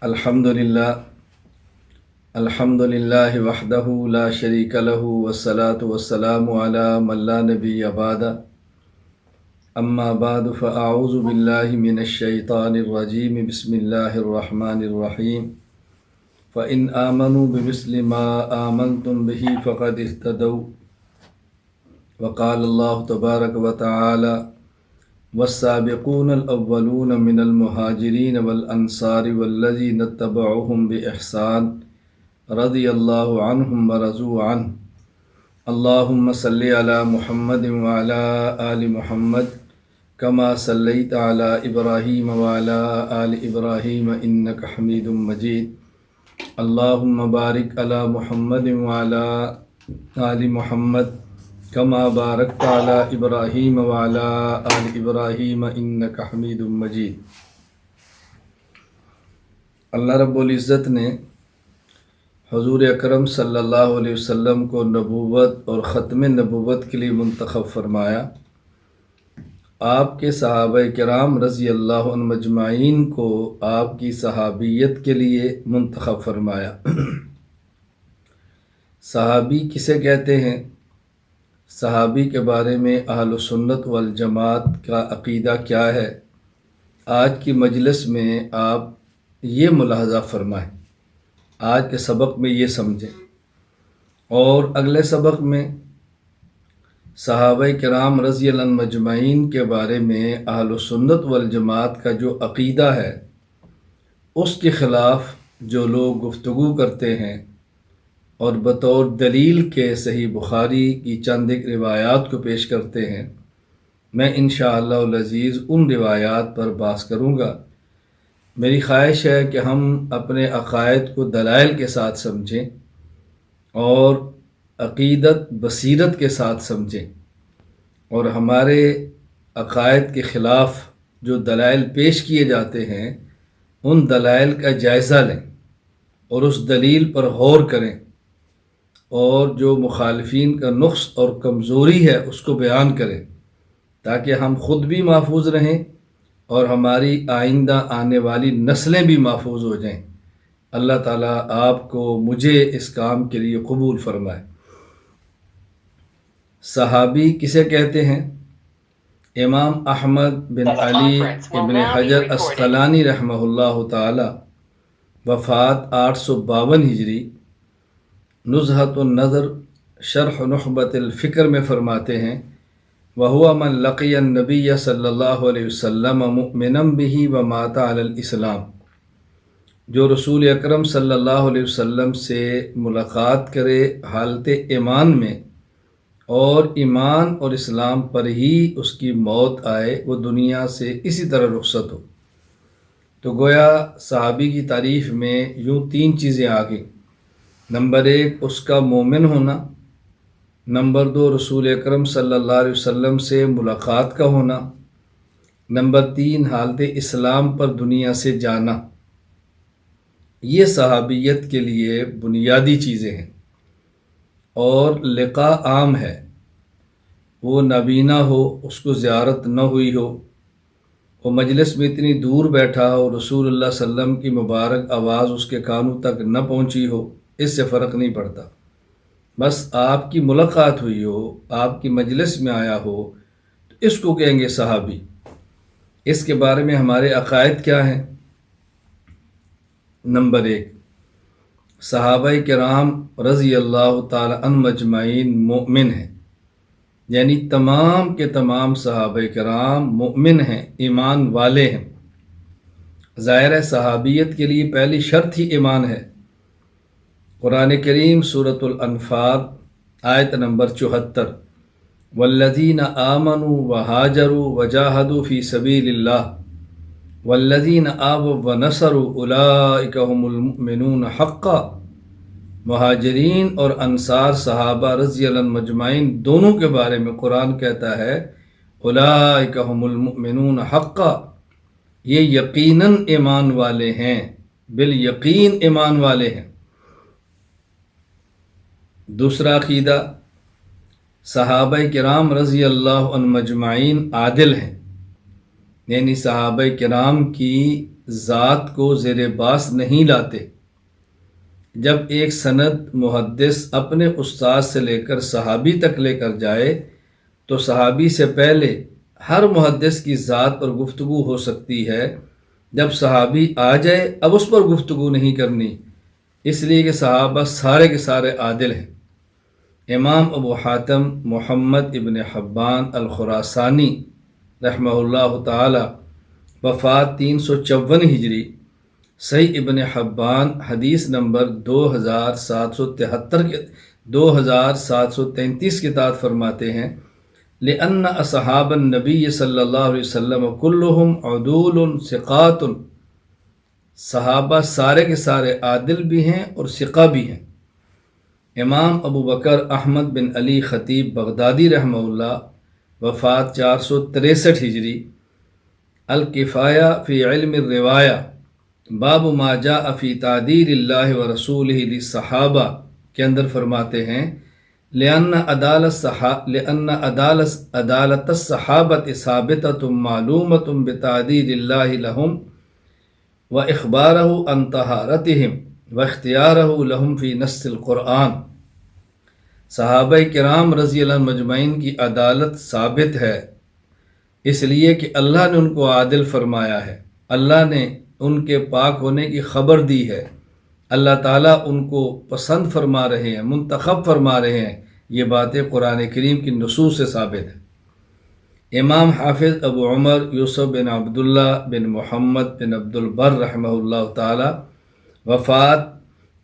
الحمد للہ وحدہ لا شریک لہ والصلاة والسلام علی من لا نبی بعد اما بعد فاعوذ باللہ من الشیطان الرجیم بسم اللہ الرحمن الرحیم فإن آمنوا بمثل ما آمنتم به فقد اهتدوا وقال اللہ تبارک وتعالی والسابقون الأولون من المهاجرين والأنصار والذين اتبعوهم بإحسان رضي الله عنهم ورضوا عنه اللهم صل على محمد وعلى آل محمد كما صليت على إبراهيم وعلى آل إبراهيم إنك حميد مجيد اللهم بارك على محمد وعلى آل محمد كما باركت على إبراهيم وعلى آل إبراهيم إنك حميد مجيد۔ اللہ رب العزت نے حضور اکرم صلی اللہ علیہ وسلم کو نبوت اور ختم نبوت کے لیے منتخب فرمایا۔ آپ کے صحابہ کرام رضی اللہ عنہم اجمعین کو آپ کی صحابیت کے لیے منتخب فرمایا۔ صحابی کسے کہتے ہیں؟ صحابی کے بارے میں اہل سنت والجماعت کا عقیدہ کیا ہے، آج کی مجلس میں آپ یہ ملاحظہ فرمائیں، آج کے سبق میں یہ سمجھیں، اور اگلے سبق میں صحابہ کرام رضی اللہ عنہم اجمعین کے بارے میں اہل سنت والجماعت کا جو عقیدہ ہے اس کے خلاف جو لوگ گفتگو کرتے ہیں اور بطور دلیل کے صحیح بخاری کی چند ایک روایات کو پیش کرتے ہیں، میں انشاءاللہ العزیز ان روایات پر بحث کروں گا۔ میری خواہش ہے کہ ہم اپنے عقائد کو دلائل کے ساتھ سمجھیں اور عقیدت بصیرت کے ساتھ سمجھیں، اور ہمارے عقائد کے خلاف جو دلائل پیش کیے جاتے ہیں ان دلائل کا جائزہ لیں اور اس دلیل پر غور کریں، اور جو مخالفین کا نقص اور کمزوری ہے اس کو بیان کریں، تاکہ ہم خود بھی محفوظ رہیں اور ہماری آئندہ آنے والی نسلیں بھی محفوظ ہو جائیں۔ اللہ تعالیٰ آپ کو مجھے اس کام کے لیے قبول فرمائے۔ صحابی کسے کہتے ہیں؟ امام احمد بن علی ابن حجر عسقلانی رحمہ اللہ تعالی وفات 852 ہجری، نزہۃ النظر شرح نخبۃ الفکر میں فرماتے ہیں وَهُوَ مَنْ لَقِيَ النَّبِيَّ صلی اللہ علیہ وسلم مُؤْمِنًا بِهِ وَمَاتَ عَلَى الْإِسْلَامِ، جو رسول اکرم صلی اللہ علیہ وسلم سے ملاقات کرے حالت ایمان میں اور ایمان اور اسلام پر ہی اس کی موت آئے، وہ دنیا سے اسی طرح رخصت ہو۔ تو گویا صحابی کی تعریف میں یوں 3 چیزیں آ گئیں۔ نمبر 1 اس کا مومن ہونا، نمبر 2 رسول اکرم صلی اللہ علیہ وسلم سے ملاقات کا ہونا، نمبر 3 حالت اسلام پر دنیا سے جانا۔ یہ صحابیت کے لیے بنیادی چیزیں ہیں، اور لقاء عام ہے، وہ نابینا ہو، اس کو زیارت نہ ہوئی ہو، وہ مجلس میں اتنی دور بیٹھا ہو، رسول اللہ صلی اللہ علیہ وسلم کی مبارک آواز اس کے کانوں تک نہ پہنچی ہو، اس سے فرق نہیں پڑتا، بس آپ کی ملاقات ہوئی ہو، آپ کی مجلس میں آیا ہو، تو اس کو کہیں گے صحابی۔ اس کے بارے میں ہمارے عقائد کیا ہیں؟ نمبر 1 صحابہ کرام رضی اللہ تعالی عنہم اجمعین مومن ہیں، یعنی تمام کے تمام صحابہ کرام مومن ہیں، ایمان والے ہیں۔ ظاہر ہے صحابیت کے لیے پہلی شرط ہی ایمان ہے۔ قرآن کریم سورۃ الانفال آیت نمبر 74 والذین آمنوا وہاجروا وجاہدوا فی سبیل اللہ والذین آووا ونصروا اولئک هم المؤمنون حقا۔ مہاجرین اور انصار صحابہ رضی اللہ عنہم اجمعین دونوں کے بارے میں قرآن کہتا ہے اولئک هم المؤمنون حقا، یہ یقیناً ایمان والے ہیں، بالیقین ایمان والے ہیں۔ دوسرا عقیدہ، صحابہ کرام رضی اللہ عنہم اجمعین عادل ہیں، یعنی صحابہ کرام کی ذات کو زیر باس نہیں لاتے۔ جب ایک سند محدث اپنے استاد سے لے کر صحابی تک لے کر جائے تو صحابی سے پہلے ہر محدث کی ذات پر گفتگو ہو سکتی ہے، جب صحابی آ جائے اب اس پر گفتگو نہیں کرنی، اس لیے کہ صحابہ سارے کے سارے عادل ہیں۔ امام ابو حاتم محمد ابن حبان الخراسانی رحمہ اللہ تعالی، وفات 354 ہجری، صحیح ابن حبان حدیث نمبر 2733 کے تحت فرماتے ہیں، لأن اصحاب النبی صلی اللہ علیہ وسلم کلہم عدول ثقات، صحابہ سارے کے سارے عادل بھی ہیں اور ثقہ بھی ہیں۔ امام ابو بکر احمد بن علی خطیب بغدادی رحمہ اللہ، وفات 463 ہجری، الکفایہ فی علم الروایہ باب ما جاء فی تعدیل اللہ و رسولہ للصحابہ کے اندر فرماتے ہیں، لأن عدالت الصحابۃ ثابتۃ معلومۃ بتعدیل اللہ لہم و اخبارہ عن طہارتہم و اختیارہ لہم فی نص القرآن۔ صحابہ کرام رضی اللہ عنہم مجمعین کی عدالت ثابت ہے، اس لیے کہ اللہ نے ان کو عادل فرمایا ہے، اللہ نے ان کے پاک ہونے کی خبر دی ہے، اللہ تعالیٰ ان کو پسند فرما رہے ہیں، منتخب فرما رہے ہیں، یہ باتیں قرآن کریم کی نصوص سے ثابت ہیں۔ امام حافظ ابو عمر یوسف بن عبداللہ بن محمد بن عبد البر رحمہ اللہ تعالی، وفات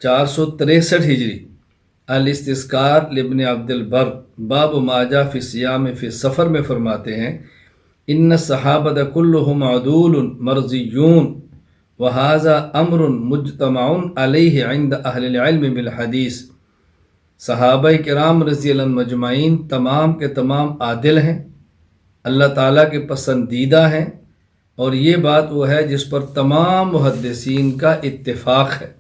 463 ہجری، الاستذکار لابن عبد البر باب ما جاء فی الصیام فی السفر میں فرماتے ہیں، ان الصحابۃ کلہم عدول مرضیون وہذا امر مجتمع علیہ عند اہل العلم بالحدیث۔ صحابہ کرام رضی اللہ عنہم مجمعین تمام کے تمام عادل ہیں، اللہ تعالیٰ کے پسندیدہ ہیں، اور یہ بات وہ ہے جس پر تمام محدثین کا اتفاق ہے۔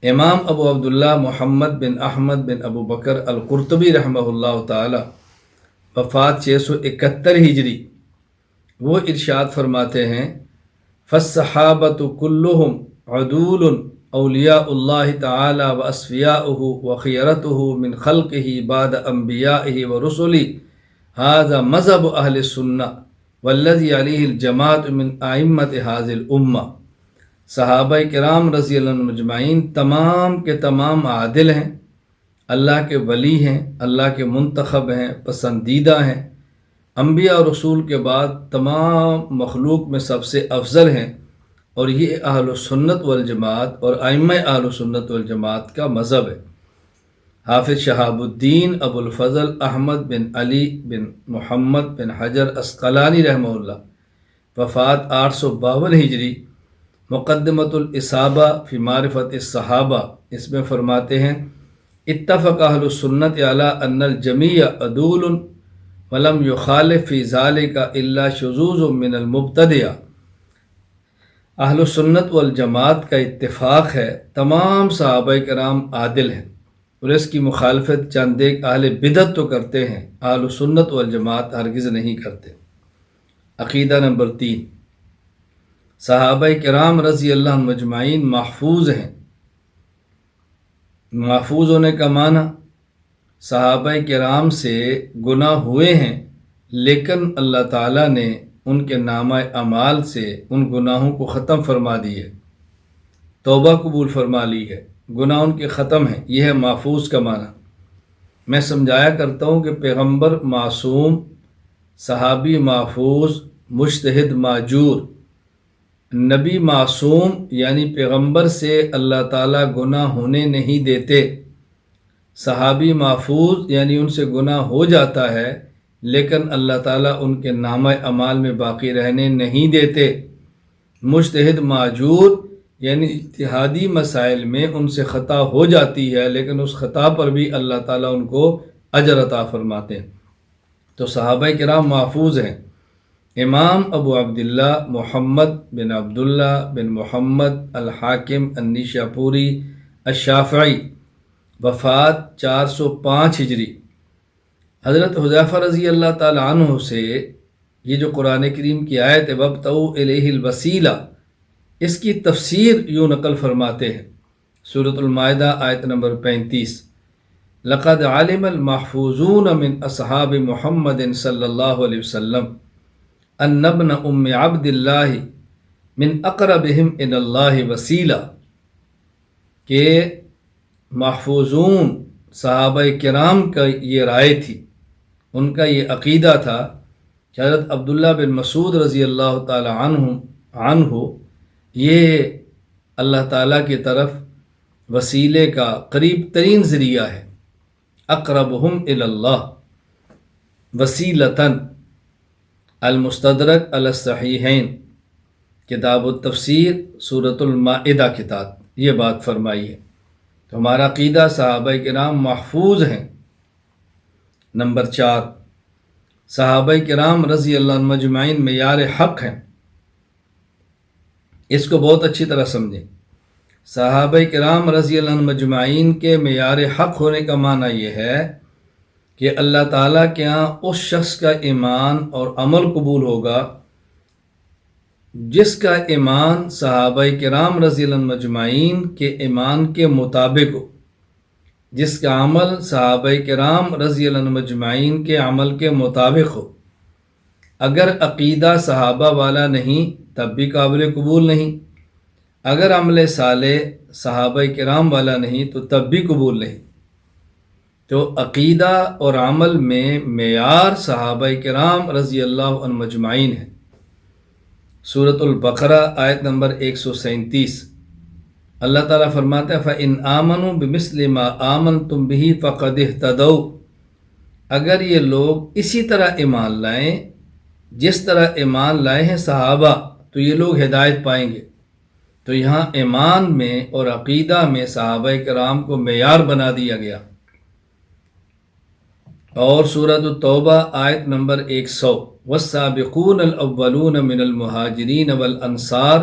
امام ابو عبداللہ محمد بن احمد بن ابو بکر القرطبی رحمہ اللہ تعالی، وفات 671 ہجری، وہ ارشاد فرماتے ہیں، فالصحابۃ کلہم عدول اولیاء اللہ تعالی و اصفیاؤہ و خیرتہ من خلقہ بعد انبیائہ و رسلہ، ھذا مذہب اہل السنہ والذی علیہ الجماعۃ من ائمۃ ھذہ الامہ۔ صحابہ کرام رضی اللہ عنہم مجمعین تمام کے تمام عادل ہیں، اللہ کے ولی ہیں، اللہ کے منتخب ہیں، پسندیدہ ہیں، انبیاء اور رسول کے بعد تمام مخلوق میں سب سے افضل ہیں، اور یہ اہل سنت والجماعت اور ائمہ اہل سنت والجماعت کا مذہب ہے۔ حافظ شہاب الدین ابو الفضل احمد بن علی بن محمد بن حجر عسقلانی رحمہ اللہ، وفات 852 ہجری، مقدمۃ الاصابہ فی معرفت الصحابہ، اس میں فرماتے ہیں، اتفق اہل السنت علی ان الجمیع عدول ولم یخالف فی ذلک الا شذوذ من المبتدعہ۔ اہل السنت والجماعت کا اتفاق ہے، تمام صحابہ کرام عادل ہیں، اور اس کی مخالفت چند ایک اہل بدعت تو کرتے ہیں، اہل السنت والجماعت ہرگز نہیں کرتے۔ عقیدہ نمبر 3، صحابہ کرام رضی اللہ عنہم مجمعین محفوظ ہیں۔ محفوظ ہونے کا معنی، صحابہ کرام سے گناہ ہوئے ہیں لیکن اللہ تعالیٰ نے ان کے نامہ اعمال سے ان گناہوں کو ختم فرما دی ہے، توبہ قبول فرما لی ہے، گناہ ان کے ختم ہیں، یہ ہے محفوظ کا معنی۔ میں سمجھایا کرتا ہوں کہ پیغمبر معصوم، صحابی محفوظ، مجتہد ماجور، نبی معصوم یعنی پیغمبر سے اللہ تعالیٰ گناہ ہونے نہیں دیتے، صحابی محفوظ یعنی ان سے گناہ ہو جاتا ہے لیکن اللہ تعالیٰ ان کے نامہ اعمال میں باقی رہنے نہیں دیتے، مجتہد ماجور یعنی اجتہادی مسائل میں ان سے خطا ہو جاتی ہے لیکن اس خطا پر بھی اللہ تعالیٰ ان کو اجر عطا فرماتے ہیں، تو صحابہ کرام محفوظ ہیں۔ امام ابو عبداللہ محمد بن عبداللہ بن محمد الحاکم النیشاپوری الشافعی، وفات 405 ہجری، حضرت حذیفہ رضی اللہ تعالی عنہ سے یہ جو قرآن کریم کی آیت ہے وابتغوا الیہ الوسیلہ، اس کی تفسیر یوں نقل فرماتے ہیں سورۃ المائدہ آیت نمبر 35، لقد علم المحفوظون من اصحاب محمد صلی اللہ علیہ وسلم ان ابن ام عبد اللہ من اقربہم الی اللہ وسیلہ، کہ محفوظون صحابہ کرام کا یہ رائے تھی، ان کا یہ عقیدہ تھا کہ حضرت عبداللہ بن مسعود رضی اللہ تعالی عنہ یہ اللہ تعالیٰ کی طرف وسیلے کا قریب ترین ذریعہ ہے، اقربہم الی اللہ وسیلتاً، المستدرک علی الصحیحین کتاب التفسیر سورۃ المائدہ کتاب یہ بات فرمائی ہے۔ تو ہمارا عقیدہ صحابہ کرام محفوظ ہیں۔ نمبر 4، صحابہ کرام رضی اللہ عنہم اجمعین معیار حق ہیں۔ اس کو بہت اچھی طرح سمجھیں۔ صحابہ کرام رضی اللہ عنہم اجمعین کے معیار حق ہونے کا معنی یہ ہے کہ اللہ تعالیٰ کے ہاں اس شخص کا ایمان اور عمل قبول ہوگا جس کا ایمان صحابہ کرام رضی اللہ عنہم اجمعین کے ایمان کے مطابق ہو، جس کا عمل صحابہ کرام رضی اللہ عنہم اجمعین کے عمل کے مطابق ہو۔ اگر عقیدہ صحابہ والا نہیں تب بھی قابل قبول نہیں، اگر عمل صالح صحابہ کرام والا نہیں تو تب بھی قبول نہیں۔ تو عقیدہ اور عمل میں معیار صحابہ کرام رضی اللہ عنہم اجمعین ہے۔ سورۃ البقرہ آیت نمبر 137، اللہ تعالیٰ فرماتا ہے فَإِنْ آمَنُوا بِمِثْلِ مَا آمَنْتُمْ بِهِ فَقَدِ اهْتَدَوْا، اگر یہ لوگ اسی طرح ایمان لائیں جس طرح ایمان لائے ہیں صحابہ تو یہ لوگ ہدایت پائیں گے۔ تو یہاں ایمان میں اور عقیدہ میں صحابہ کرام کو معیار بنا دیا گیا۔ اور سورۃ التوبہ آیت نمبر 100، والسابقون الاولون من المہاجرین والانصار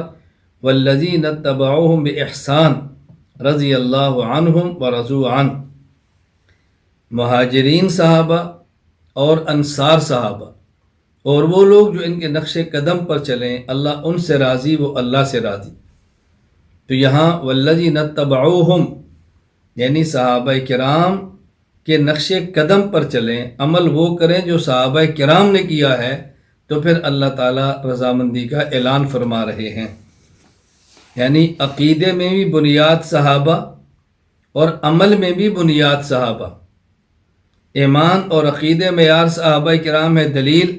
والذین اتبعوہم باحسان رضی اللہ عنہم ورضوا عنہ، مہاجرین صحابہ اور انصار صحابہ اور وہ لوگ جو ان کے نقش قدم پر چلیں، اللہ ان سے راضی، وہ اللہ سے راضی۔ تو یہاں والذین اتبعوہم یعنی صحابہ کرام کے نقش قدم پر چلیں، عمل وہ کریں جو صحابہ کرام نے کیا ہے، تو پھر اللہ تعالیٰ رضامندی کا اعلان فرما رہے ہیں۔ یعنی عقیدے میں بھی بنیاد صحابہ اور عمل میں بھی بنیاد صحابہ۔ ایمان اور عقیدے معیار صحابہ کرام ہے دلیل،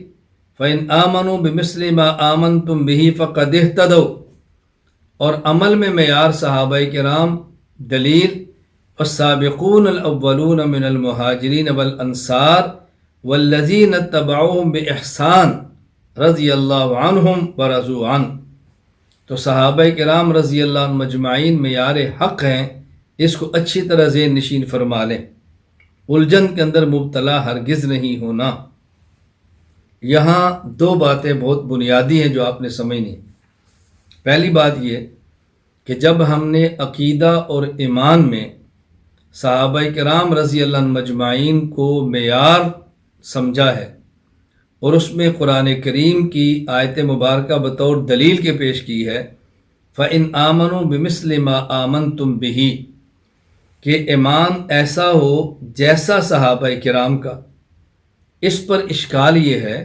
فَإِنْ آمَنُوا بِمِثْلِ مَا آمَنْتُمْ بِهِ فَقَدِ اهْتَدَوْا، اور عمل میں معیار صحابہ کرام دلیل، والسابقون الاولون من المہاجرین والانصار والذین اتبعوہم باحسان رضی اللہ عنہم ورضوا عنہ۔ تو صحابہ کرام رضی اللہ عنہم اجمعین معیار حق ہیں، اس کو اچھی طرح ذہن نشین فرما لیں، الجھن کے اندر مبتلا ہرگز نہیں ہونا۔ یہاں دو باتیں بہت بنیادی ہیں جو آپ نے سمجھنی۔ پہلی بات یہ کہ جب ہم نے عقیدہ اور ایمان میں صحابہ کرام رضی اللہ عنہم اجمعین کو معیار سمجھا ہے اور اس میں قرآن کریم کی آیت مبارکہ بطور دلیل کے پیش کی ہے، فَإِنْ آمَنُوا بِمِثْلِ مَا آمَنْتُمْ بِهِ، کہ ایمان ایسا ہو جیسا صحابہ کرام کا۔ اس پر اشکال یہ ہے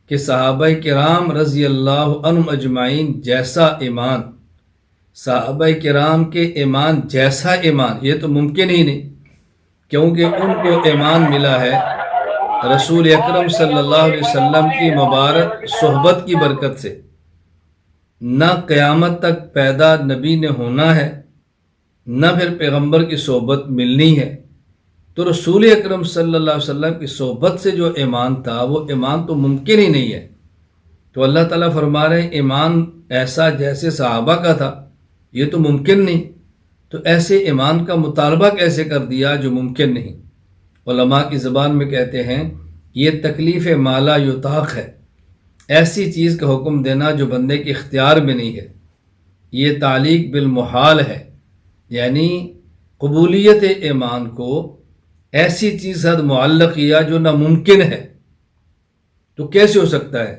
کہ صحابہ کرام رضی اللہ عنہم اجمعین جیسا ایمان، صحابہ کرام کے ایمان جیسا ایمان، یہ تو ممکن ہی نہیں، کیونکہ ان کو ایمان ملا ہے رسول اکرم صلی اللہ علیہ وسلم کی مبارک صحبت کی برکت سے۔ نہ قیامت تک پیدا نبی نے ہونا ہے، نہ پھر پیغمبر کی صحبت ملنی ہے، تو رسول اکرم صلی اللہ علیہ وسلم کی صحبت سے جو ایمان تھا وہ ایمان تو ممکن ہی نہیں ہے۔ تو اللہ تعالیٰ فرما رہے ہیں ایمان ایسا جیسے صحابہ کا تھا، یہ تو ممکن نہیں، تو ایسے ایمان کا مطالبہ کیسے کر دیا جو ممکن نہیں۔ علماء کی زبان میں کہتے ہیں یہ تکلیف مالا یطاق ہے، ایسی چیز کا حکم دینا جو بندے کے اختیار میں نہیں ہے۔ یہ تعلیق بالمحال ہے، یعنی قبولیت ایمان کو ایسی چیز سے معلق کیا جو ناممکن ہے۔ تو کیسے ہو سکتا ہے؟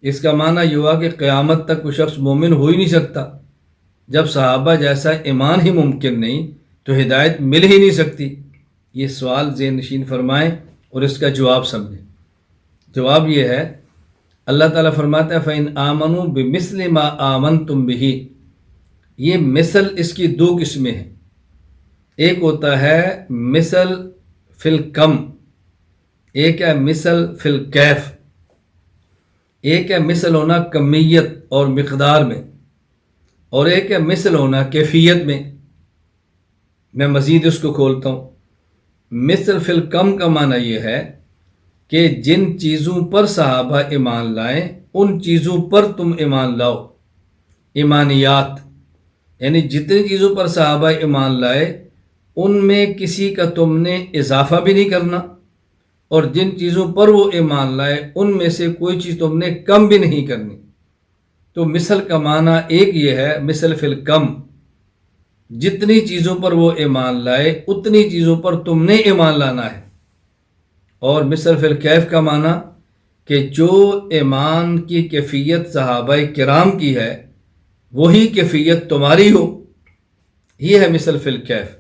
اس کا معنی یہ ہوا کہ قیامت تک کوئی شخص مومن ہو ہی نہیں سکتا۔ جب صحابہ جیسا ایمان ہی ممکن نہیں تو ہدایت مل ہی نہیں سکتی۔ یہ سوال ذہن نشین فرمائیں اور اس کا جواب سمجھیں۔ جواب یہ ہے، اللہ تعالیٰ فرماتا ہے فَإِنْ آمَنُوا بِمِثْلِ مَا آمَنْتُمْ بِهِ۔ یہ مثل اس کی دو قسمیں ہیں۔ ایک ہوتا ہے مثل فی الکم، ایک ہے مثل فی الکیف۔ ایک ہے مثل ہونا کمیت اور مقدار میں، اور ایک ہے مثل ہونا کیفیت میں۔ میں مزید اس کو کھولتا ہوں۔ مثل فی الکم کا معنی یہ ہے کہ جن چیزوں پر صحابہ ایمان لائیں ان چیزوں پر تم ایمان لاؤ۔ ایمانیات یعنی جتنی چیزوں پر صحابہ ایمان لائے ان میں کسی کا تم نے اضافہ بھی نہیں کرنا، اور جن چیزوں پر وہ ایمان لائے ان میں سے کوئی چیز تم نے کم بھی نہیں کرنی۔ تو مثل کا معنی ایک یہ ہے مثل فی الکم، جتنی چیزوں پر وہ ایمان لائے اتنی چیزوں پر تم نے ایمان لانا ہے۔ اور مثل فی الکیف کا معنی کہ جو ایمان کی کیفیت صحابہ کرام کی ہے وہی کیفیت تمہاری ہو، یہ ہے مثل فی الکیف۔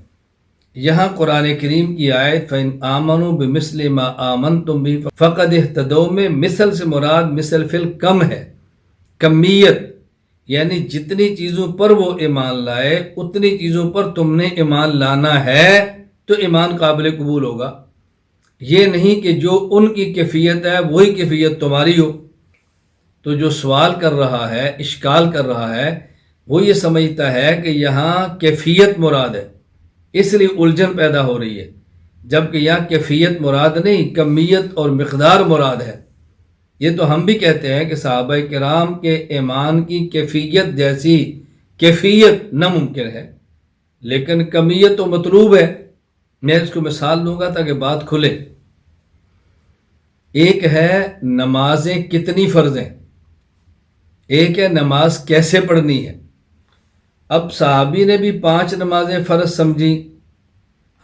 یہاں قرآن کریم کی آیت فَإِنْ آمَنُوا بِمِثْلِ مَا آمَنْتُمْ بِهِ فَقَدِ اهْتَدَوْا میں مثل سے مراد مثل فی الکم ہے، کمیت، یعنی جتنی چیزوں پر وہ ایمان لائے اتنی چیزوں پر تم نے ایمان لانا ہے تو ایمان قابل قبول ہوگا۔ یہ نہیں کہ جو ان کی کیفیت ہے وہی کیفیت تمہاری ہو۔ تو جو سوال کر رہا ہے، اشکال کر رہا ہے، وہ یہ سمجھتا ہے کہ یہاں کیفیت مراد ہے، اس لیے الجھن پیدا ہو رہی ہے، جبکہ یہاں کیفیت مراد نہیں، کمیت اور مقدار مراد ہے۔ یہ تو ہم بھی کہتے ہیں کہ صحابہ کرام کے ایمان کی کیفیت جیسی کیفیت ناممکن ہے، لیکن کمیت تو مطلوب ہے۔ میں اس کو مثال دوں گا تاکہ بات کھلے۔ ایک ہے نمازیں کتنی فرض ہیں، ایک ہے نماز کیسے پڑھنی ہے۔ اب صحابی نے بھی 5 نمازیں فرض سمجھی،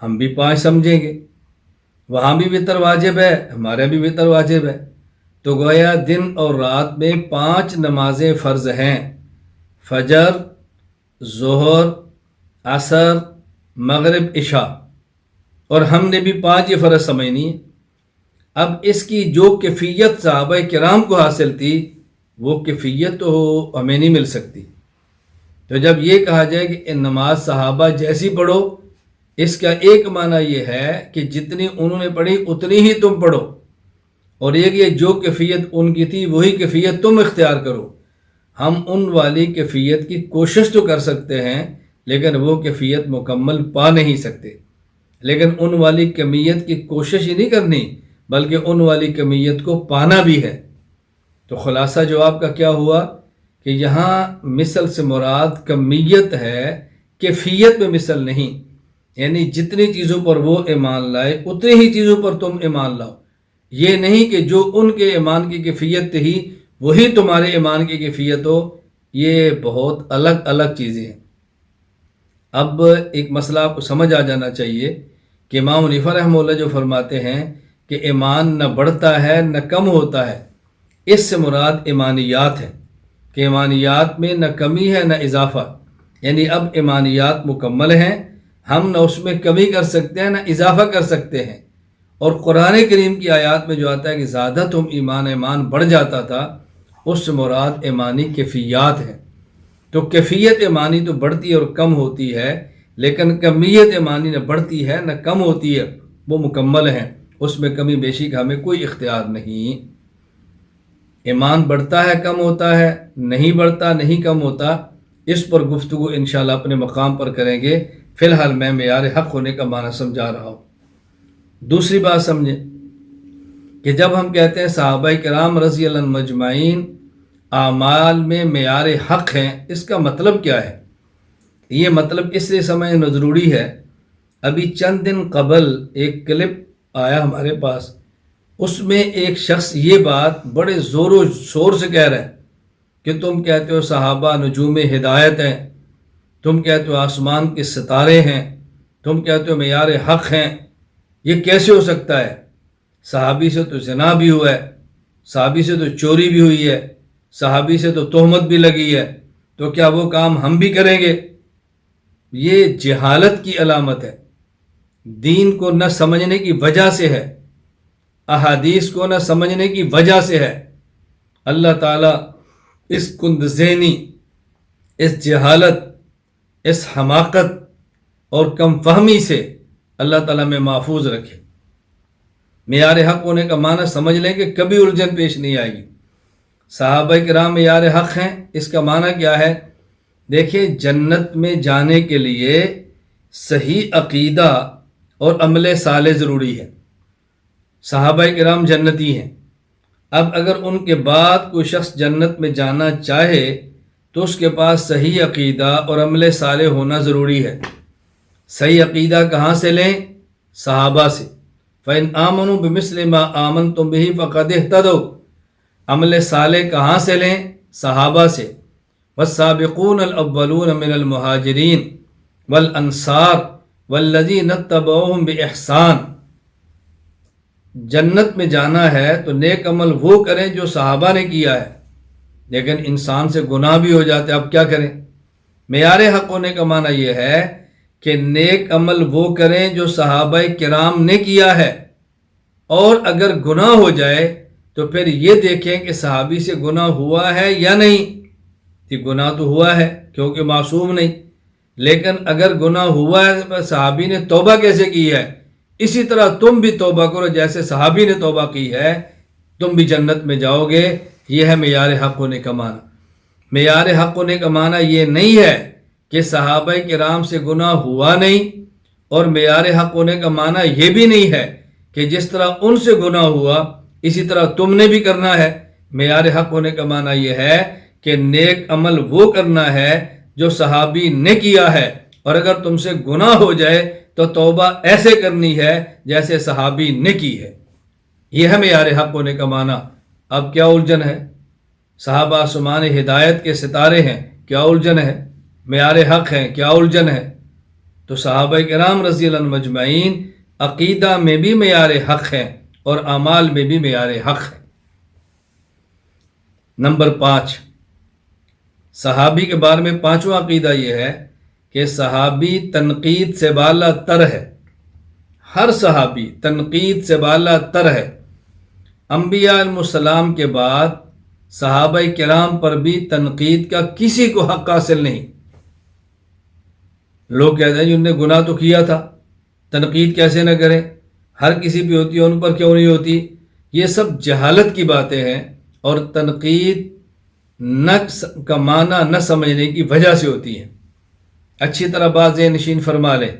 ہم بھی 5 سمجھیں گے۔ وہاں بھی وتر واجب ہے، ہمارے بھی وتر واجب ہے، تو گویا دن اور رات میں 5 نمازیں فرض ہیں، فجر، ظہر، عصر، مغرب، عشاء، اور ہم نے بھی 5 یہ فرض سمجھنی ہے۔ اب اس کی جو کیفیت صحابہ کرام کو حاصل تھی وہ کیفیت تو ہمیں نہیں مل سکتی۔ تو جب یہ کہا جائے کہ نماز صحابہ جیسی پڑھو، اس کا ایک معنی یہ ہے کہ جتنی انہوں نے پڑھی اتنی ہی تم پڑھو، اور ایک یہ جو کیفیت ان کی تھی وہی کیفیت تم اختیار کرو۔ ہم ان والی کیفیت کی کوشش تو کر سکتے ہیں لیکن وہ کیفیت مکمل پا نہیں سکتے، لیکن ان والی کمیت کی کوشش ہی نہیں کرنی بلکہ ان والی کمیت کو پانا بھی ہے۔ تو خلاصہ جواب کا کیا ہوا کہ یہاں مثل سے مراد کمیت ہے، کیفیت میں مثل نہیں، یعنی جتنی چیزوں پر وہ ایمان لائے اتنی ہی چیزوں پر تم ایمان لاؤ۔ یہ نہیں کہ جو ان کے ایمان کی کیفیت تھی وہی تمہارے ایمان کی کیفیت ہو، یہ بہت الگ الگ چیزیں ہیں۔ اب ایک مسئلہ آپ کو سمجھ آ جانا چاہیے کہ امام حنیفہ رحمہ اللہ جو فرماتے ہیں کہ ایمان نہ بڑھتا ہے نہ کم ہوتا ہے، اس سے مراد ایمانیات ہے کہ ایمانیات میں نہ کمی ہے نہ اضافہ، یعنی اب ایمانیات مکمل ہیں، ہم نہ اس میں کمی کر سکتے ہیں نہ اضافہ کر سکتے ہیں۔ اور قرآن کریم کی آیات میں جو آتا ہے کہ زیادہ تم ایمان بڑھ جاتا تھا، اس سے مراد ایمانی کیفیات ہیں۔ تو کیفیت ایمانی تو بڑھتی اور کم ہوتی ہے، لیکن کمیت ایمانی نہ بڑھتی ہے نہ کم ہوتی ہے، وہ مکمل ہیں، اس میں کمی بیشی کا ہمیں کوئی اختیار نہیں۔ ایمان بڑھتا ہے کم ہوتا ہے، نہیں بڑھتا نہیں کم ہوتا، اس پر گفتگو انشاءاللہ اپنے مقام پر کریں گے۔ فی الحال میں معیار حق ہونے کا معنی سمجھا رہا ہوں۔ دوسری بات سمجھیں کہ جب ہم کہتے ہیں صحابہ کرام رضی اللہ عنہم اجمعین اعمال میں معیار حق ہیں، اس کا مطلب کیا ہے؟ یہ مطلب اس لیے سمجھنا ضروری ہے۔ ابھی چند دن قبل ایک کلپ آیا ہمارے پاس، اس میں ایک شخص یہ بات بڑے زور و شور سے کہہ رہا ہے کہ تم کہتے ہو صحابہ نجوم ہدایت ہیں، تم کہتے ہو آسمان کے ستارے ہیں، تم کہتے ہو معیار حق ہیں، یہ کیسے ہو سکتا ہے؟ صحابی سے تو زنا بھی ہوا ہے، صحابی سے تو چوری بھی ہوئی ہے، صحابی سے تو تہمت بھی لگی ہے، تو کیا وہ کام ہم بھی کریں گے؟ یہ جہالت کی علامت ہے، دین کو نہ سمجھنے کی وجہ سے ہے، احادیث کو نہ سمجھنے کی وجہ سے ہے۔ اللہ تعالیٰ اس کند ذہنی، اس جہالت، اس حماقت اور کم فہمی سے اللہ تعالیٰ میں محفوظ رکھے۔ معیار حق ہونے کا معنی سمجھ لیں کہ کبھی الجھن پیش نہیں آئے گی۔ صحابہ کرام معیار حق ہیں، اس کا معنی کیا ہے؟ دیکھیں، جنت میں جانے کے لیے صحیح عقیدہ اور عمل صالح ضروری ہے۔ صحابہ کرام جنتی ہیں، اب اگر ان کے بعد کوئی شخص جنت میں جانا چاہے تو اس کے پاس صحیح عقیدہ اور عمل صالح ہونا ضروری ہے۔ صحیح عقیدہ کہاں سے لیں؟ صحابہ سے۔ فَإِنْ آمَنُوا بِمِثْلِ مَا آمَنْتُمْ بِهِ فَقَدِ اهْتَدَوْا۔ عمل صالح کہاں سے لیں؟ صحابہ سے۔ وَالسَّابِقُونَ الْأَوَّلُونَ مِنَ الْمُهَاجِرِينَ وَالْأَنصَارِ وَالَّذِينَ اتَّبَعُوهُمْ بِإِحْسَانٍ۔ جنت میں جانا ہے تو نیک عمل وہ کریں جو صحابہ نے کیا ہے، لیکن انسان سے گناہ بھی ہو جاتے، اب کیا کریں؟ معیار حق ہونے کا معنی یہ ہے کہ نیک عمل وہ کریں جو صحابہ کرام نے کیا ہے، اور اگر گناہ ہو جائے تو پھر یہ دیکھیں کہ صحابی سے گناہ ہوا ہے یا نہیں۔ کہ گناہ تو ہوا ہے کیونکہ معصوم نہیں، لیکن اگر گناہ ہوا ہے تو صحابی نے توبہ کیسے کی ہے؟ اسی طرح تم بھی توبہ کرو جیسے صحابی نے توبہ کی ہے، تم بھی جنت میں جاؤ گے۔ یہ ہے معیار حق ہونے کا معنی۔ معیار حق ہونے کا معنی یہ نہیں ہے کہ صحابہ کرام سے گناہ ہوا نہیں، اور معیار حق ہونے کا معنی یہ بھی نہیں ہے کہ جس طرح ان سے گناہ ہوا اسی طرح تم نے بھی کرنا ہے۔ معیار حق ہونے کا معنی یہ ہے کہ نیک عمل وہ کرنا ہے جو صحابی نے کیا ہے، اور اگر تم سے گناہ ہو جائے تو توبہ ایسے کرنی ہے جیسے صحابی نے کی ہے۔ یہ ہے معیار حق ہونے کا معنی۔ اب کیا الجھن ہے؟ صحابہ آسمان ہدایت کے ستارے ہیں، کیا الجھن ہے؟ معیار حق ہیں، کیا الجھن ہے؟ تو صحابہ کرام رضی اللہ عنہم اجمعین عقیدہ میں بھی معیار حق ہیں اور اعمال میں بھی معیار حق ہیں۔ نمبر 5، صحابی کے بارے میں پانچواں عقیدہ یہ ہے کہ صحابی تنقید سے بالا تر ہے۔ ہر صحابی تنقید سے بالا تر ہے۔ انبیاء علیہ السلام کے بعد صحابہ کرام پر بھی تنقید کا کسی کو حق حاصل نہیں۔ لوگ کہتے ہیں انہوں نے گناہ تو کیا تھا، تنقید کیسے نہ کریں؟ ہر کسی پہ ہوتی ہے، ان پر کیوں نہیں ہوتی؟ یہ سب جہالت کی باتیں ہیں، اور تنقید نہ کا معنی نہ سمجھنے کی وجہ سے ہوتی ہیں۔ اچھی طرح بات ذہن نشین فرما لیں،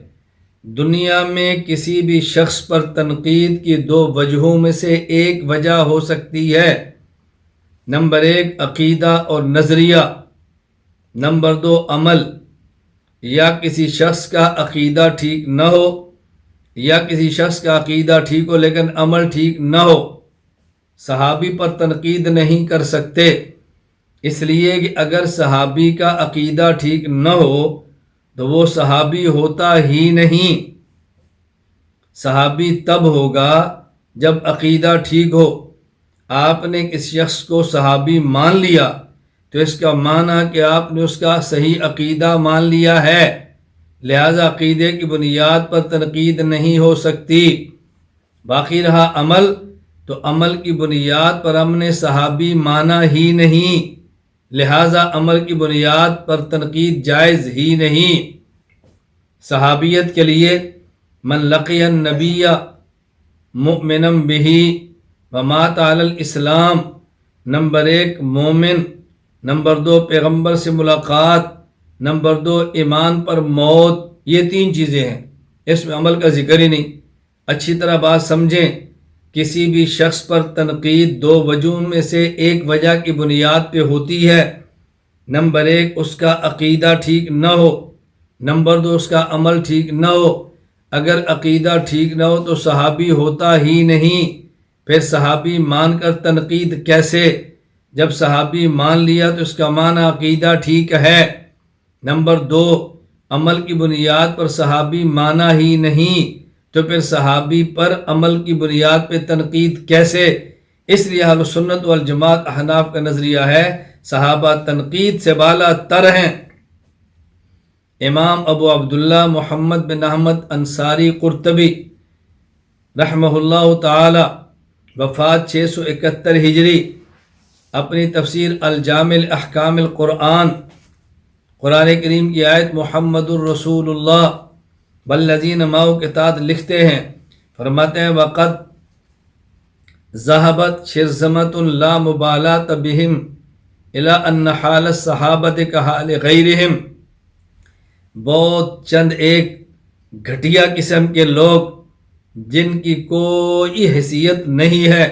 دنیا میں کسی بھی شخص پر تنقید کی 2 وجہوں میں سے ایک وجہ ہو سکتی ہے۔ نمبر 1 عقیدہ اور نظریہ، نمبر 2 عمل۔ یا کسی شخص کا عقیدہ ٹھیک نہ ہو، یا کسی شخص کا عقیدہ ٹھیک ہو لیکن عمل ٹھیک نہ ہو۔ صحابی پر تنقید نہیں کر سکتے، اس لیے کہ اگر صحابی کا عقیدہ ٹھیک نہ ہو تو وہ صحابی ہوتا ہی نہیں۔ صحابی تب ہوگا جب عقیدہ ٹھیک ہو۔ آپ نے کسی شخص کو صحابی مان لیا تو اس کا معنی کہ آپ نے اس کا صحیح عقیدہ مان لیا ہے، لہذا عقیدے کی بنیاد پر تنقید نہیں ہو سکتی۔ باقی رہا عمل، تو عمل کی بنیاد پر ہم نے صحابی مانا ہی نہیں، لہذا عمل کی بنیاد پر تنقید جائز ہی نہیں۔ صحابیت کے لیے من لقی النبی مؤمنا بہ ومات علی الاسلام، نمبر 1 مومن، نمبر 2 پیغمبر سے ملاقات، نمبر 2 ایمان پر موت۔ یہ 3 چیزیں ہیں، اس میں عمل کا ذکر ہی نہیں۔ اچھی طرح بات سمجھیں، کسی بھی شخص پر تنقید 2 وجوہ میں سے ایک وجہ کی بنیاد پہ ہوتی ہے۔ نمبر 1 اس کا عقیدہ ٹھیک نہ ہو، نمبر 2 اس کا عمل ٹھیک نہ ہو۔ اگر عقیدہ ٹھیک نہ ہو تو صحابی ہوتا ہی نہیں، پھر صحابی مان کر تنقید کیسے؟ جب صحابی مان لیا تو اس کا معنی عقیدہ ٹھیک ہے۔ نمبر 2 عمل کی بنیاد پر صحابی مانا ہی نہیں، تو پھر صحابی پر عمل کی بنیاد پہ تنقید کیسے؟ اس لیے اہل سنت والجماعت احناف کا نظریہ ہے صحابہ تنقید سے بالا تر ہیں۔ امام ابو عبداللہ محمد بن احمد انصاری قرطبی رحمہ اللہ تعالی وفات 671 ہجری اپنی تفسیر الجامع احکام القرآن قرآن کریم کی آیت محمد الرسول اللہ والذین معہ کے تحت لکھتے ہیں، فرماتے ہیں وقت ذہبت شرذمۃ لا مبالات بہم الی ان حال الصحابۃ کحال غیرہم، بہت چند ایک گھٹیا قسم کے لوگ جن کی کوئی حیثیت نہیں ہے،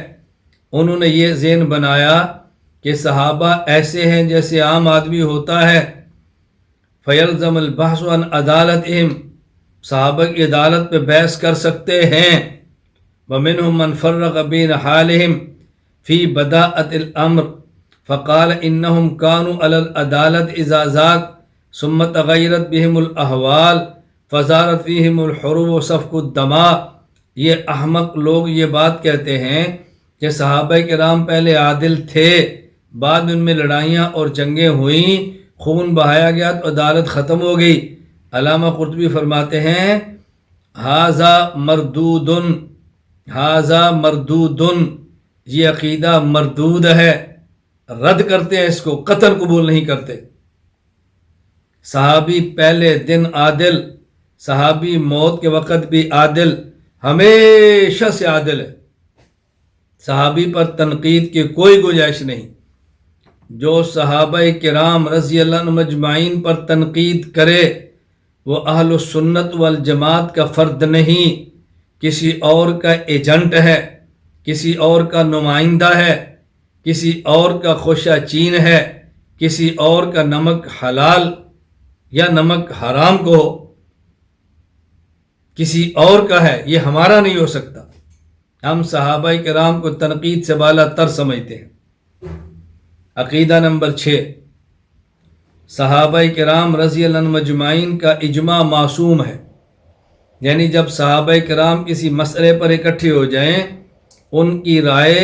انہوں نے یہ ذہن بنایا کہ صحابہ ایسے ہیں جیسے عام آدمی ہوتا ہے، فیلزم البحث عن عدالتہم، صحابہ کی عدالت پہ بحث کر سکتے ہیں، ومنہم من فرق بین حالہم فی بداءۃ الامر فقال انہم کانوا علی العدالت اذا ذاک ثم تغیرت بہم الاحوال فزارت فیہم الحروب وسفک الدماء۔ یہ احمق لوگ یہ بات کہتے ہیں کہ صحابہ کرام پہلے عادل تھے، بعد میں ان میں لڑائیاں اور جنگیں ہوئیں، خون بہایا گیا تو عدالت ختم ہو گئی۔ علامہ قرطبی فرماتے ہیں ھذا مردود، ھذا مردود، یہ عقیدہ مردود ہے، رد کرتے ہیں اس کو، قطعاً قبول نہیں کرتے۔ صحابی پہلے دن عادل، صحابی موت کے وقت بھی عادل، ہمیشہ سے عادل ہے، صحابی پر تنقید کی کوئی گنجائش نہیں۔ جو صحابہ کرام رضی اللہ عنہم اجمعین پر تنقید کرے وہ اہل السنت والجماعت کا فرد نہیں، کسی اور کا ایجنٹ ہے، کسی اور کا نمائندہ ہے، کسی اور کا خوشہ چین ہے، کسی اور کا نمک حلال یا نمک حرام کو کسی اور کا ہے، یہ ہمارا نہیں ہو سکتا۔ ہم صحابہ کرام کو تنقید سے بالا تر سمجھتے ہیں۔ عقیدہ نمبر 6، صحابہ کرام رضی اللہ عنہم اجمعین کا اجماع معصوم ہے، یعنی جب صحابہ کرام کسی مسئلے پر اکٹھے ہو جائیں ان کی رائے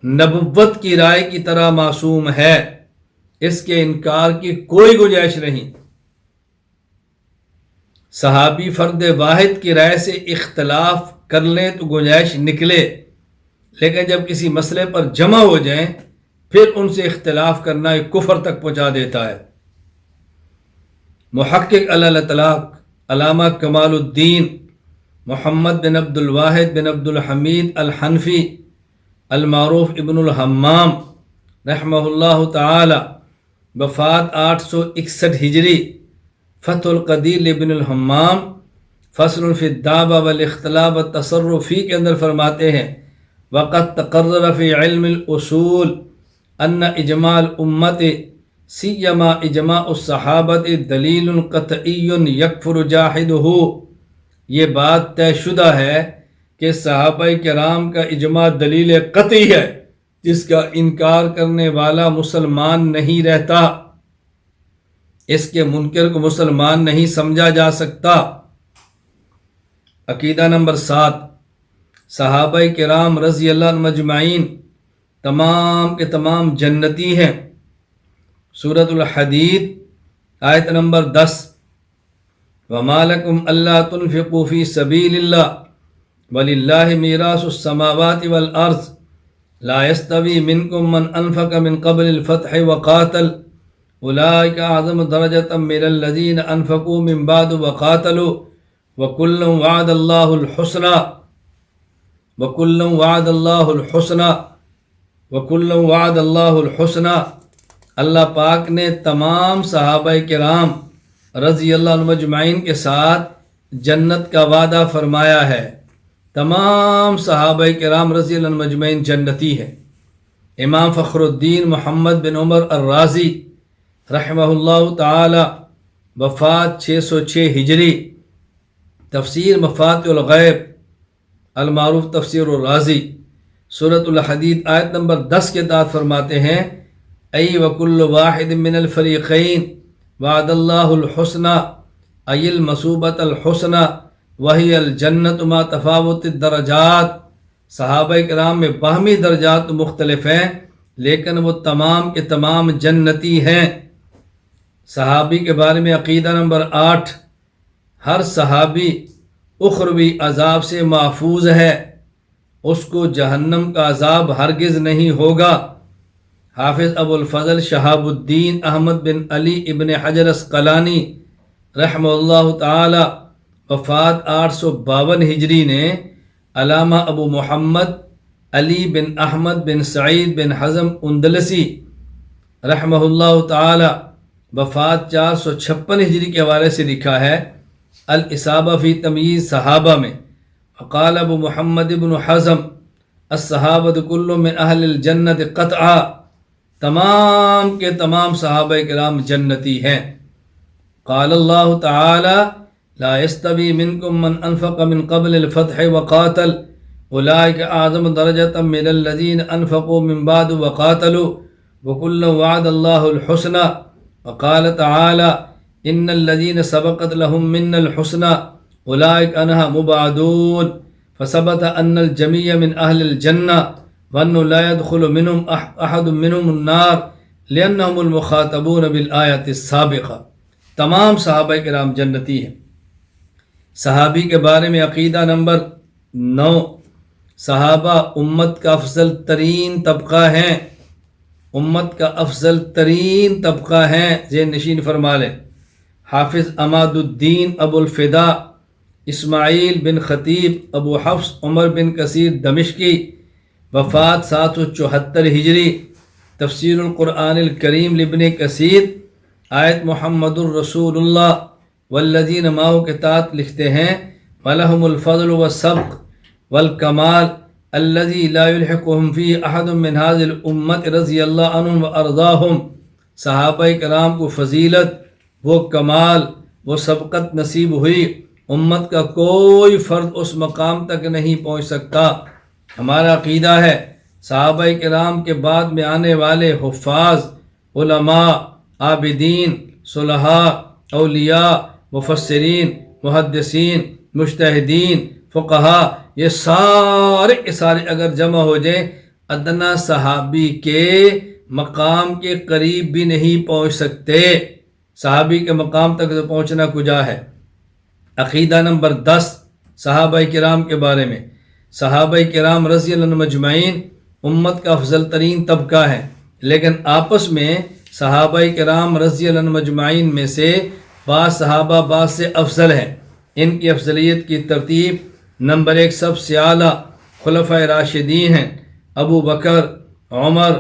نبوت کی رائے کی طرح معصوم ہے، اس کے انکار کی کوئی گنجائش نہیں۔ صحابی فرد واحد کی رائے سے اختلاف کر لیں تو گنجائش نکلے، لیکن جب کسی مسئلے پر جمع ہو جائیں پھر ان سے اختلاف کرنا ایک کفر تک پہنچا دیتا ہے۔ محقق علی الاطلاق علامہ کمال الدین محمد بن عبد الواحد بن عبد الحمید الحنفی المعروف ابن الحمام رحمہ اللہ تعالی وفات 861 ہجری فتح القدیر ابن الحمام فصل فی الدعوہ والاختلاف والتصرف فی کے اندر فرماتے ہیں وقد تقرر فی علم الاصول ان اجماع الامت سیما اجماع الصحابت دلیل قطعی یکفر جاحدہ، یہ بات طے شدہ ہے کہ صحابہ کرام کا اجماع دلیل قطعی ہے جس کا انکار کرنے والا مسلمان نہیں رہتا، اس کے منکر کو مسلمان نہیں سمجھا جا سکتا۔ عقیدہ نمبر 7، صحابہ کرام رضی اللہ عنہم اجمعین تمام کے تمام جنتی ہیں۔ سورۃ الحدید آیت نمبر 10، وَمَا لَكُمْ أَلَّا تُنْفِقُوا فِي سَبِيلِ اللَّهِ وَلِلَّهِ مِيرَاثُ السَّمَاوَاتِ وَالْأَرْضِ لَا يَسْتَوِي مِنْكُمْ مَنْ أَنْفَقَ مِنْ قَبْلِ الْفَتْحِ وَقَاتَلَ أُولَئِكَ أَعْظَمُ دَرَجَةً مِنَ الَّذِينَ أَنْفَقُوا مِنْ بَعْدُ وَقَاتَلُوا وَكُلًّا وَعَدَ اللَّهُ الْحُسْنَى وَكُلًّا وَعَدَ اللَّهُ الْحُسْنَى وَكُلًّا وَعَدَ اللَّهُ الْحُسْنَى۔ اللہ پاک نے تمام صحابہ کرام رضی اللہ عنہم اجمعین کے ساتھ جنت کا وعدہ فرمایا ہے۔ تمام صحابہ کرام رضی اللہ عنہم اجمعین جنتی ہیں۔ امام فخر الدین محمد بن عمر الرازی رحمہ اللہ تعالی وفات 606 ہجری تفسیر مفاتح الغیب المعروف تفسیر الرازی سورۃ الحدید آیت نمبر 10 کے تحت فرماتے ہیں ای وکل واحد من الفریقین وعد اللہ الحسنى ای المصوبۃ الحسنى وہی الجنت ما تفاوت الدرجات صحابہ کرام میں باہمی درجات مختلف ہیں، لیکن وہ تمام کے تمام جنتی ہیں۔ صحابی کے بارے میں عقیدہ نمبر 8، ہر صحابی اخروی عذاب سے محفوظ ہے، اس کو جہنم کا عذاب ہرگز نہیں ہوگا۔ حافظ ابو الفضل شہاب الدین احمد بن علی ابن حجر اسقلانی رحمہ اللہ تعالی وفات 852 ہجری نے علامہ ابو محمد علی بن احمد بن سعید بن حزم اندلسی رحمہ اللہ تعالی وفات 456 ہجری کے حوالے سے لکھا ہے، الاصابہ فی تمییز صحابہ میں، وقال ابو محمد بن حزم الصحابۃ کل من اہل الجنت قطعا، تمام کے تمام صحابہ کرام جنتی ہیں۔ قال اللہ تعالی لا يستوی منکم من انفق من قبل الفتح وقاتل اولئک اعظم درجۃ من الذین انفقوا من بعد وقاتلوا وکلا وعد اللہ الحسنى وقال تعالی ان الذین سبقت لهم منا الحسنى اولئک عنها مبعدون، فثبت ان الجميع من اہل الجنہ وانه لا يدخل منهم احد منهم النار لانهم المخاطبون بالآیت السابقہ۔ تمام صحابہ کرام جنتی ہیں۔ صحابی کے بارے میں عقیدہ نمبر 9، صحابہ امت کا افضل ترین طبقہ ہیں، امت کا افضل ترین طبقہ ہیں، ذہن نشین فرما لیں۔ حافظ عماد الدین ابو الفدا اسماعیل بن خطیب ابو حفص عمر بن کثیر دمشقی وفات 774 ہجری، تفسیر القرآن الکریم لابن کثیر آیت محمد الرسول اللہ والذین معہ کے تحت لکھتے ہیں وَلَهُمُ الْفَضْلُ وَالسَّبْقُ وَالْكَمَالُ الَّذِي لَا يُلْحِقُهُمْ فِيهِ أَحَدٌ مِّنْ هَذِهِ الْأُمَّةِ رضی اللہ عنہم وَأَرْضَاهُمْ۔ صحابہ کرام کو فضیلت، وہ کمال، وہ سبقت نصیب ہوئی، امت کا کوئی فرد اس مقام تک نہیں پہنچ سکتا۔ ہمارا عقیدہ ہے صحابہ کرام کے بعد میں آنے والے حفاظ، علماء، عابدین، صلحاء، اولیاء، مفسرین، محدثین، مجتہدین، فقہاء، یہ سارے کے سارے اگر جمع ہو جائیں ادنا صحابی کے مقام کے قریب بھی نہیں پہنچ سکتے۔ صحابی کے مقام تک تو پہنچنا کجا ہے۔ عقیدہ نمبر 10، صحابہ کرام کے بارے میں، صحابہ کرام رضی اللہ عنہم اجمعین امت کا افضل ترین طبقہ ہے، لیکن آپس میں صحابہ کرام رضی اللہ عنہم اجمعین میں سے بعض صحابہ بعض سے افضل ہیں۔ ان کی افضلیت کی ترتیب نمبر 1 سب سے اعلیٰ خلفائے راشدین ہیں، ابو بکر، عمر،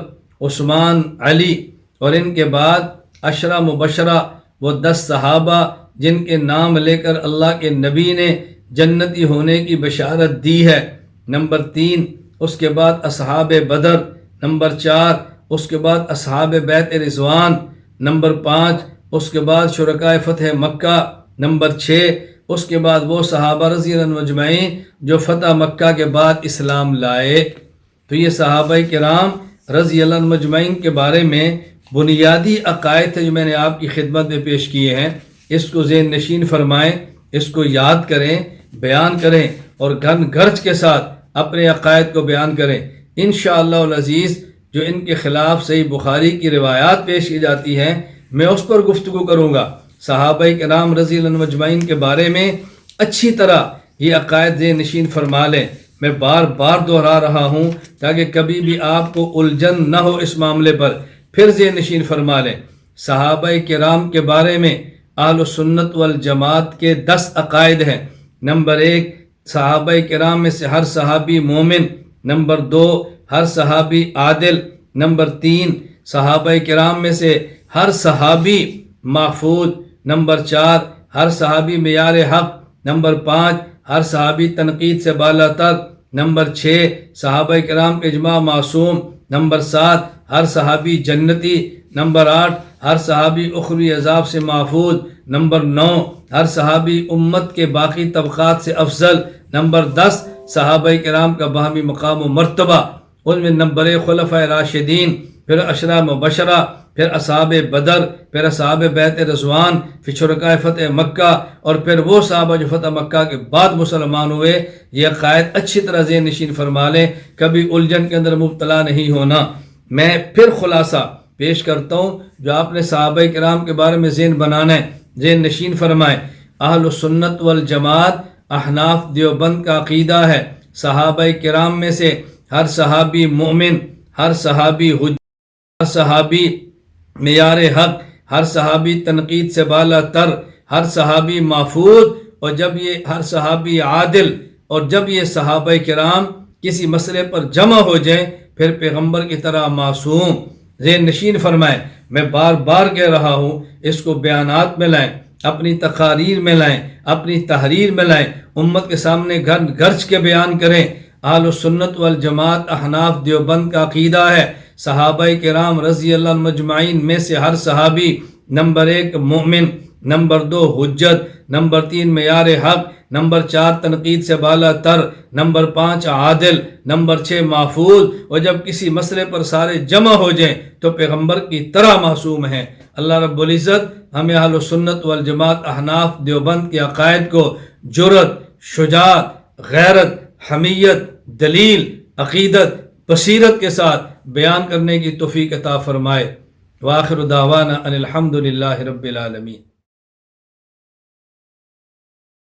عثمان، علی، اور ان کے بعد عشرہ مبشرہ، وہ 10 صحابہ جن کے نام لے کر اللہ کے نبی نے جنتی ہونے کی بشارت دی ہے۔ نمبر 3 اس کے بعد اصحاب بدر، نمبر 4 اس کے بعد اصحاب بیت رضوان، نمبر 5 اس کے بعد شرکائے فتح مکہ، نمبر 6 اس کے بعد وہ صحابہ رضی اللہ عنہم اجمعین جو فتح مکہ کے بعد اسلام لائے۔ تو یہ صحابہ کرام رضی اللہ عنہم اجمعین کے بارے میں بنیادی عقائد تھے جو میں نے آپ کی خدمت میں پیش کیے ہیں۔ اس کو ذہن نشین فرمائیں، اس کو یاد کریں، بیان کریں اور گھن گرج کے ساتھ اپنے عقائد کو بیان کریں۔ انشاءاللہ العزیز جو ان کے خلاف صحیح بخاری کی روایات پیش کی جاتی ہیں میں اس پر گفتگو کروں گا۔ صحابہ کرام رضی اللہ عنہم اجمعین کے بارے میں اچھی طرح یہ عقائد ذہن نشین فرما لیں۔ میں بار بار دہرا رہا ہوں تاکہ کبھی بھی آپ کو الجھن نہ ہو اس معاملے پر، پھر ذہن نشین فرما لیں۔ صحابہ کرام کے بارے میں اہل سنت والجماعت کے 10 عقائد ہیں۔ نمبر 1 صحابہ کرام میں سے ہر صحابی مومن، نمبر 2 ہر صحابی عادل، نمبر 3 صحابہ کرام میں سے ہر صحابی محفوظ، نمبر 4 ہر صحابی معیار حق، نمبر 5 ہر صحابی تنقید سے بالا تر، نمبر 6 صحابہ کرام کے اجماع معصوم، نمبر 7 ہر صحابی جنتی، نمبر 8 ہر صحابی اخروی عذاب سے محفوظ، نمبر 9 ہر صحابی امت کے باقی طبقات سے افضل، نمبر 10 صحابہ کرام کا باہمی مقام و مرتبہ، ان میں نمبر 1 خلفائے راشدین پھر عشرہ مبشرہ، پھر اصحاب بدر، پھر اصحاب بیت رضوان، پھر شرکائے فتح مکہ، اور پھر وہ صحابہ جو فتح مکہ کے بعد مسلمان ہوئے. یہ عقائد اچھی طرح ذہن نشین فرما لیں، کبھی الجھن کے اندر مبتلا نہیں ہونا. میں پھر خلاصہ پیش کرتا ہوں جو آپ نے صحابہ کرام کے بارے میں ذہن بنانا ہے، ذہن نشین فرمائیں. اہل سنت والجماعت احناف دیوبند کا عقیدہ ہے صحابہ کرام میں سے ہر صحابی مومن، ہر صحابی حجت، ہر صحابی معیار حق، ہر صحابی تنقید سے بالا تر، ہر صحابی محفوظ، اور جب یہ ہر صحابی عادل، اور جب یہ صحابہ کرام کسی مسئلے پر جمع ہو جائیں پھر پیغمبر کی طرح معصوم. ذہن نشین فرمائیں، میں بار بار کہہ رہا ہوں، اس کو بیانات میں لائیں، اپنی تقاریر میں لائیں، اپنی تحریر میں لائیں، امت کے سامنے گرج کے بیان کریں. اہل سنت والجماعت احناف دیوبند کا عقیدہ ہے صحابہ کرام رضی اللہ عنہم مجمعین میں سے ہر صحابی نمبر 1 مومن، نمبر 2 حجت، نمبر 3 معیار حق، نمبر 4 تنقید سے بالا تر، نمبر 5 عادل، نمبر 6 محفوظ، اور جب کسی مسئلے پر سارے جمع ہو جائیں تو پیغمبر کی طرح معصوم ہیں. اللہ رب العزت ہمیں اہل سنت والجماعت احناف دیوبند کے عقائد کو جرأت، شجاعت، غیرت، حمیت، دلیل، عقیدت، بصیرت کے ساتھ بیان کرنے کی توفیق عطا فرمائے. وآخر دعوانا ان الحمد للہ رب العالمین.